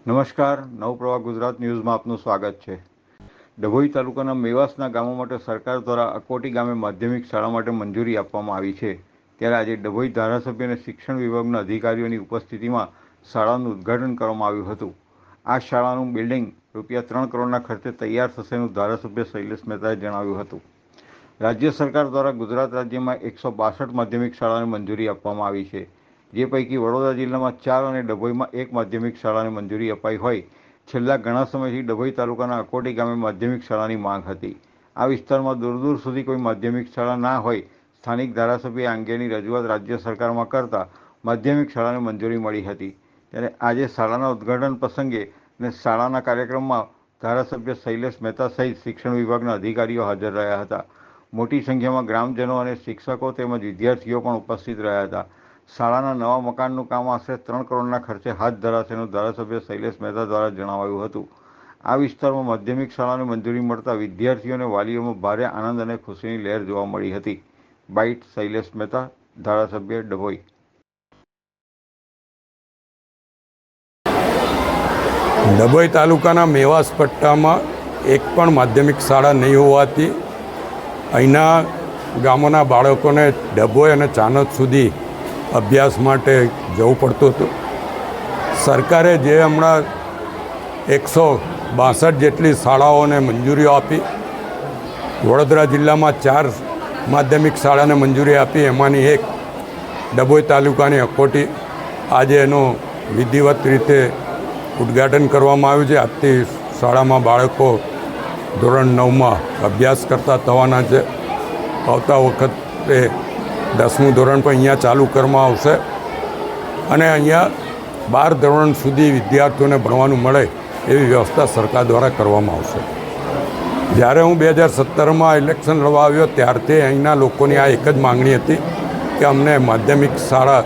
નમસ્કાર, નવપ્રવાહ ગુજરાત ન્યૂઝમાં આપનું સ્વાગત છે। ડભોઈ તાલુકાના મેવાસના ગામો માટે સરકાર દ્વારા અકોટી ગામે માધ્યમિક શાળા માટે મંજૂરી આપવામાં આવી છે। ત્યારે આજે ડભોઈ ધારાસભ્ય અને શિક્ષણ વિભાગના અધિકારીઓની ઉપસ્થિતિમાં શાળાનું ઉદ્ઘાટન કરવામાં આવ્યું હતું। આ શાળાનું બિલ્ડિંગ ₹3 કરોડના ખર્ચે તૈયાર થશેનું ધારાસભ્ય શૈલેષ મહેતાએ જણાવ્યું હતું। રાજ્ય સરકાર દ્વારા ગુજરાત રાજ્યમાં 162 માધ્યમિક શાળાને મંજૂરી આપવામાં આવી છે, જે પૈકી વડોદરા જિલ્લામાં 4 અને ડભોઈમાં 1 માધ્યમિક શાળાને મંજૂરી અપાઈ હોય। છેલ્લા ઘણા સમયથી ડભોઈ તાલુકાના અકોટી ગામે માધ્યમિક શાળાની માંગ હતી। આ વિસ્તારમાં દૂર દૂર સુધી કોઈ માધ્યમિક શાળા ના હોય। સ્થાનિક ધારાસભ્ય આ અંગેની રજૂઆત રાજ્ય સરકારમાં કરતા માધ્યમિક શાળાને મંજૂરી મળી હતી। ત્યારે આજે શાળાના ઉદ્ઘાટન પ્રસંગે અને શાળાના કાર્યક્રમમાં ધારાસભ્ય શૈલેષ મહેતા સહિત શિક્ષણ વિભાગના અધિકારીઓ હાજર રહ્યા હતા। મોટી સંખ્યામાં ગ્રામજનો અને શિક્ષકો તેમજ વિદ્યાર્થીઓ પણ ઉપસ્થિત રહ્યા હતા। શાળાના નવા મકાનનું કામ આશરે 3 કરોડના ખર્ચે હાથ ધરાશેનું ધારાસભ્ય શૈલેષ મહેતા દ્વારા જણાવાયું હતું। આ વિસ્તારમાં માધ્યમિક શાળાને મંજૂરી મળતા વિદ્યાર્થીઓ અને વાલીઓમાં ભારે આનંદ અને ખુશીની લહેર જોવા મળી હતી। બાઇટ શૈલેષ મહેતા, ધારાસભ્ય, ડભોઈ। ડભોઈ તાલુકાના મેવાસ પટ્ટામાં એક પણ માધ્યમિક શાળા નહીં હોવાથી અહીંના ગામોના બાળકોને ડભોઈ અને ચાણોદ સુધી અભ્યાસ માટે જવું પડતું હતું। સરકારે જે હમણાં 162 જેટલી શાળાઓને મંજૂરીઓ આપી, વડોદરા જિલ્લામાં 4 માધ્યમિક શાળાને મંજૂરી આપી, એમાંની એક ડભોઈ તાલુકાની અકોટી। આજે એનું વિધિવત રીતે ઉદ્ઘાટન કરવામાં આવ્યું છે। આજથી શાળામાં બાળકો ધોરણ 9માં અભ્યાસ કરતા થવાના છે। આવતા વખતે 10મું ધોરણ પણ અહીંયા ચાલુ કરવામાં આવશે અને અહીંયા 12 ધોરણ સુધી વિદ્યાર્થીઓને ભણવાનું મળે એવી વ્યવસ્થા સરકાર દ્વારા કરવામાં આવશે। જ્યારે હું 2017માં ઇલેક્શન લડવા આવ્યો ત્યારથી અહીંના લોકોની આ એક જ માંગણી હતી કે અમને માધ્યમિક શાળા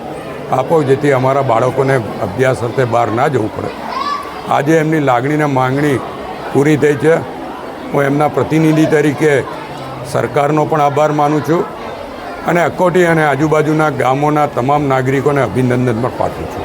આપો, જેથી અમારા બાળકોને અભ્યાસ અર્થે બહાર ના જવું પડે। આજે એમની લાગણીને માંગણી પૂરી થઈ છે। હું એમના પ્રતિનિધિ તરીકે સરકારનો પણ આભાર માનું છું અને અકોટી અને આજુબાજુના ગામોના તમામ નાગરિકોને અભિનંદન પણ પાઠવું છું।